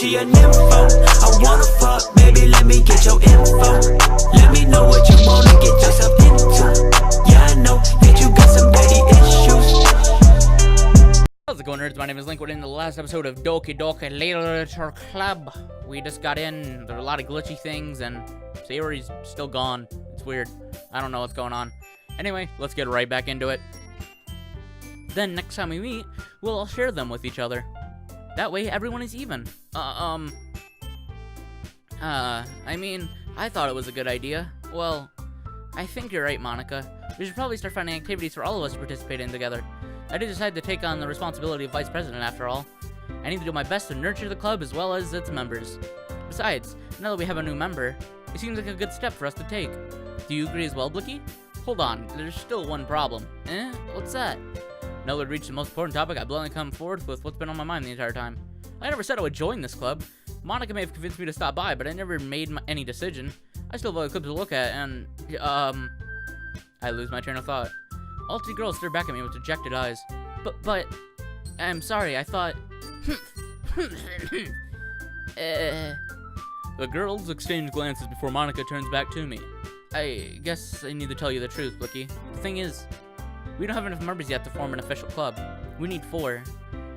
she a nympho. I wanna fuck, baby, let me get your info. Let me know what you wanna get yourself into. Yeah, I know that you got some daddy issues. How's it going, nerds? My name is Link. We're in the last episode of Doki Doki Literature Club. We just got in. There were a lot of glitchy things, and Sayori's still gone. It's weird. I don't know what's going on. Anyway, let's get right back into it. Then next time we meet, we'll all share them with each other. That way, everyone is even. I mean, I thought it was a good idea. Well, I think you're right, Monica. We should probably start finding activities for all of us to participate in together. I did decide to take on the responsibility of vice president after all. I need to do my best to nurture the club as well as its members. Besides, now that we have a new member, it seems like a good step for us to take. Do you agree as well, Blicky? Hold on, there's still one problem. What's that? Now that we've reached the most important topic, I bluntly come forward with what's been on my mind the entire time. I never said I would join this club. Monica may have convinced me to stop by, but I never made any decision. I still have other clips to look at, and, I lose my train of thought. All three girls stare back at me with dejected eyes. But, I'm sorry, I thought... The girls exchange glances before Monica turns back to me. I guess I need to tell you the truth, Blicky. The thing is, we don't have enough members yet to form an official club. We need 4.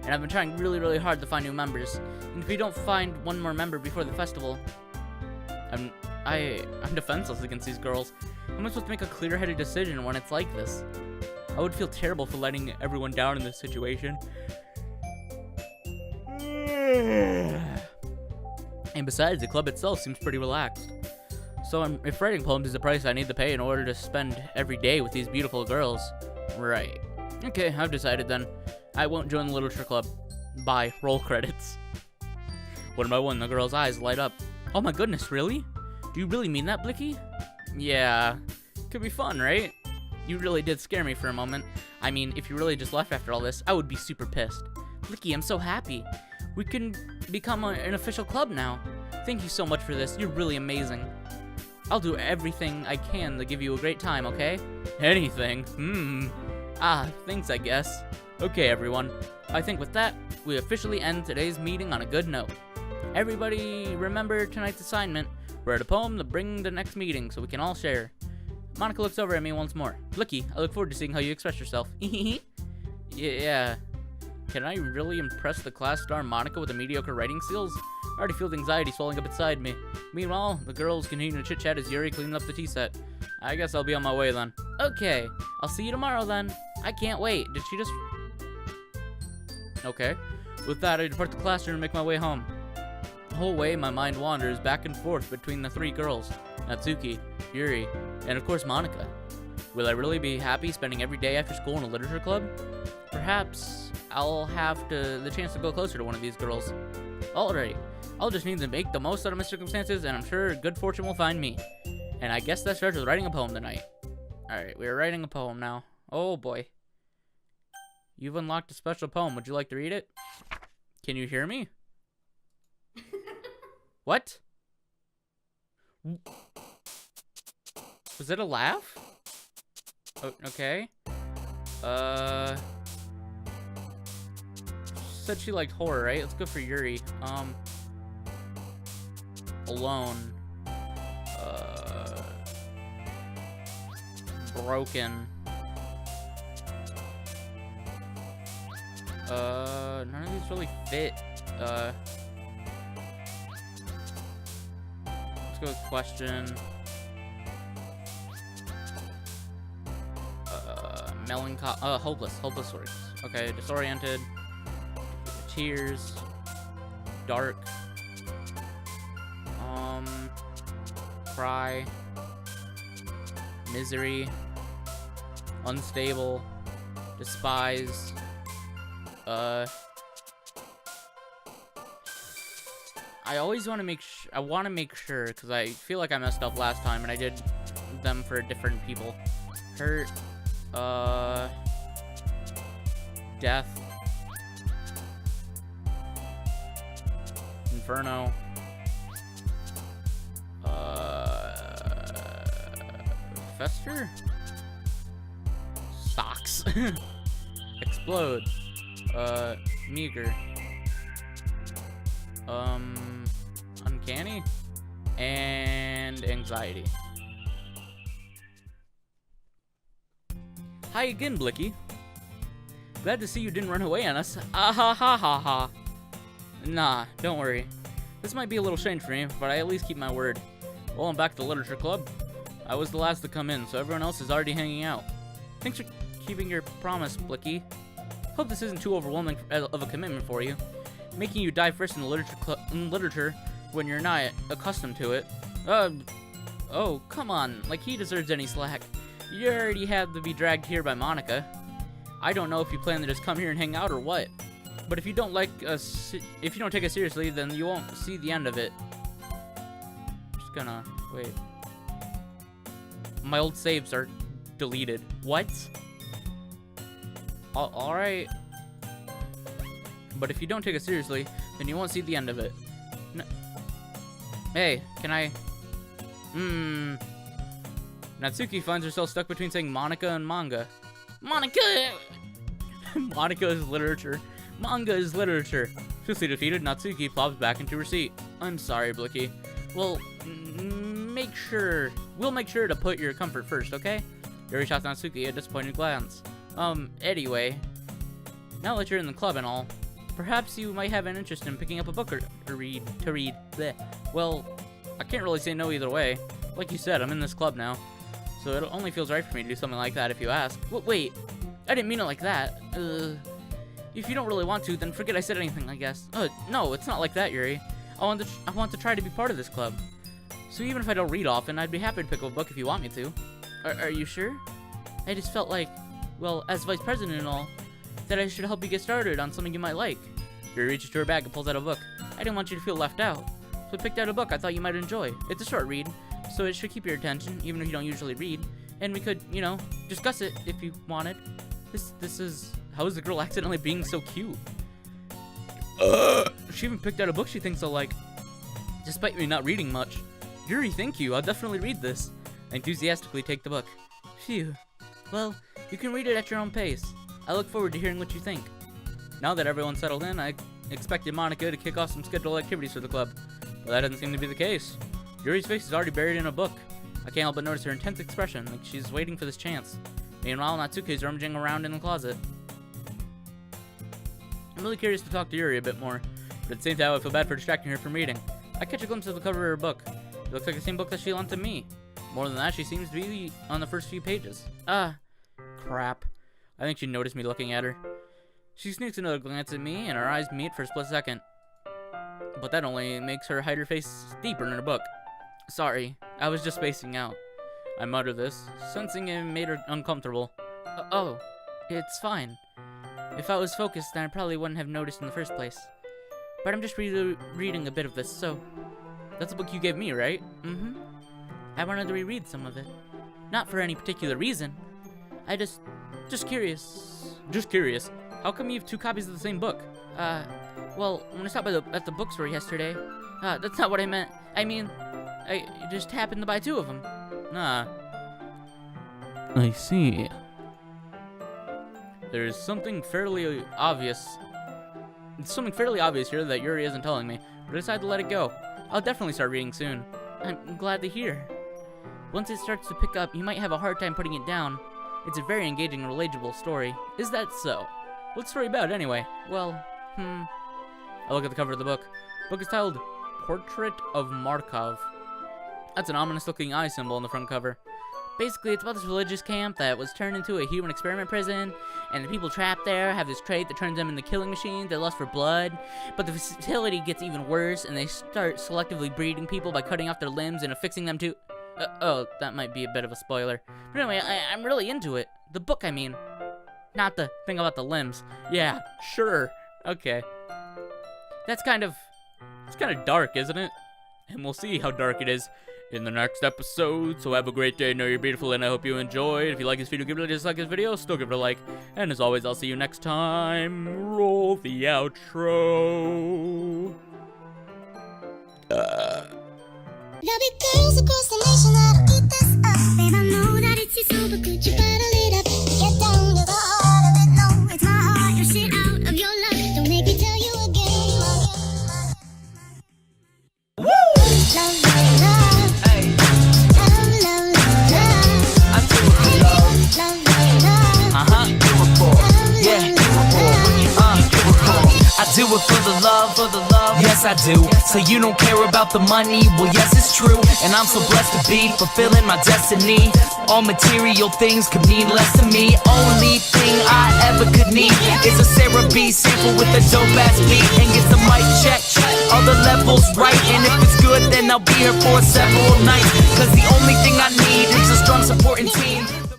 And I've been trying really hard to find new members. And if we don't find one more member before the festival... I'm defenseless against these girls. How am I supposed to make a clear-headed decision when it's like this? I would feel terrible for letting everyone down in this situation. And besides, the club itself seems pretty relaxed. So if writing poems is the price I need to pay in order to spend every day with these beautiful girls... Right. Okay, I've decided then. I won't join the literature club. Bye. Roll credits. One by one, the girl's eyes light up. Oh my goodness, really? Do you really mean that, Blicky? Yeah. Could be fun, right? You really did scare me for a moment. I mean, if you really just left after all this, I would be super pissed. Blicky, I'm so happy. We can become an official club now. Thank you so much for this. You're really amazing. I'll do everything I can to give you a great time, okay? Anything? Thanks, I guess. Okay, everyone. I think with that, we officially end today's meeting on a good note. Everybody remember tonight's assignment. Write a poem to bring the next meeting so we can all share. Monica looks over at me once more. Blicky, I look forward to seeing how you express yourself. Yeah. Can I really impress the class star Monica with the mediocre writing skills? I already feel the anxiety swelling up inside me. Meanwhile, the girls continue to chit-chat as Yuri cleans up the tea set. I guess I'll be on my way then. Okay, I'll see you tomorrow then. I can't wait. Did she just... Okay. With that, I depart the classroom and make my way home. The whole way, my mind wanders back and forth between the 3 girls. Natsuki, Yuri, and of course Monica. Will I really be happy spending every day after school in a literature club? Perhaps I'll have the chance to go closer to one of these girls. Alright, I'll just need to make the most out of my circumstances, and I'm sure good fortune will find me. And I guess that starts with writing a poem tonight. Alright, we're writing a poem now. Oh boy. You've unlocked a special poem. Would you like to read it? Can you hear me? What? Was it a laugh? Oh, okay. Said she liked horror, right? Let's go for Yuri. Alone. Broken. None of these really fit. Let's go with question. Hopeless works. Okay, disoriented. Tears. Dark. Cry. Misery. Unstable. Despise. I always want to make sure, because I feel like I messed up last time and I did them for different people. Hurt. Death. Inferno. Fester? Socks. Explode. Meager. Uncanny, and anxiety. Hi again, Blicky. Glad to see you didn't run away on us. Ah ha ha ha ha. Nah, don't worry. This might be a little strange for me, but I at least keep my word. Well, I'm back to the literature club. I was the last to come in, so everyone else is already hanging out. Thanks for keeping your promise, Blicky. Hope this isn't too overwhelming of a commitment for you. Making you dive first in the literature when you're not accustomed to it. Oh, come on. Like he deserves any slack. You already had to be dragged here by Monica. I don't know if you plan to just come here and hang out or what. But if you don't take us seriously, then you won't see the end of it. Just gonna wait. My old saves are deleted. What? Alright. But if you don't take it seriously, then you won't see the end of it. Hey, can I... Natsuki finds herself stuck between saying Monica and manga. Monica! Monica is literature. Manga is literature. Fiercely defeated, Natsuki plops back into her seat. I'm sorry, Blicky. Well, we'll make sure to put your comfort first, okay? Yuri shots Natsuki a disappointed glance. Anyway, now that you're in the club and all, perhaps you might have an interest in picking up a book to read. Bleh. Well, I can't really say no either way. Like you said, I'm in this club now, so it only feels right for me to do something like that if you ask. Wait, I didn't mean it like that. If you don't really want to, then forget I said anything, I guess. No, it's not like that, Yuri. I want to try to be part of this club. So even if I don't read often, I'd be happy to pick up a book if you want me to. Are you sure? I just felt like, well, as vice president and all, that I should help you get started on something you might like. Yuri reaches to her bag and pulls out a book. I didn't want you to feel left out, so I picked out a book I thought you might enjoy. It's a short read, so it should keep your attention, even if you don't usually read. And we could, discuss it if you wanted. This is... How is the girl accidentally being so cute? She even picked out a book she thinks I'll like. Despite me not reading much. Yuri, thank you. I'll definitely read this. I enthusiastically take the book. Phew. Well, you can read it at your own pace. I look forward to hearing what you think. Now that everyone's settled in, I expected Monica to kick off some scheduled activities for the club. But that doesn't seem to be the case. Yuri's face is already buried in a book. I can't help but notice her intense expression, like she's waiting for this chance. Meanwhile, Natsuki is rummaging around in the closet. I'm really curious to talk to Yuri a bit more, but at the same time I feel bad for distracting her from reading. I catch a glimpse of the cover of her book. It looks like the same book that she lent to me. More than that, she seems to be on the first few pages. Crap. I think she noticed me looking at her. She sneaks another glance at me, and our eyes meet for a split second. But that only makes her hide her face deeper in her book. Sorry, I was just spacing out. I mutter this, sensing it made her uncomfortable. Oh, it's fine. If I was focused, then I probably wouldn't have noticed in the first place. But I'm just reading a bit of this, so... That's the book you gave me, right? Mm-hmm. I wanted to reread some of it. Not for any particular reason. I just curious. Just curious. How come you have two copies of the same book? Well, when I stopped at the bookstore yesterday... that's not what I meant. I mean, I just happened to buy two of them. I see. There's something fairly obvious. It's something fairly obvious here that Yuri isn't telling me, but I decided to let it go. I'll definitely start reading soon. I'm glad to hear. Once it starts to pick up, you might have a hard time putting it down. It's a very engaging and relatable story. Is that so? What's the story about, anyway? Well, I look at the cover of the book. The book is titled Portrait of Markov. That's an ominous-looking eye symbol on the front cover. Basically, it's about this religious camp that was turned into a human experiment prison, and the people trapped there have this trait that turns them into killing machines. They lust for blood, but the facility gets even worse, and they start selectively breeding people by cutting off their limbs and affixing them to... oh, that might be a bit of a spoiler. But anyway, I'm really into it. The book, I mean. Not the thing about the limbs. Yeah, sure. Okay. It's kind of dark, isn't it? And we'll see how dark it is in the next episode. So have a great day, know you're beautiful, and I hope you enjoyed. If you like this video, give it a dislike this video, still give it a like. And as always, I'll see you next time. Roll the outro. There'll be girls across the nation that'll eat this up. Babe, I know that it's your soul, but could you bottle it up? Get down to the heart of it, no, it's my heart. Your shit out of your love. Don't make me tell you again. do it for the love, yes I do. So you don't care about the money, well yes it's true. And I'm so blessed to be fulfilling my destiny. All material things could mean less to me. Only thing I ever could need is a Sarah B sample with a dope ass beat. And get the mic check, all the levels right. And if it's good then I'll be here for several nights. Cause the only thing I need is a strong supporting team.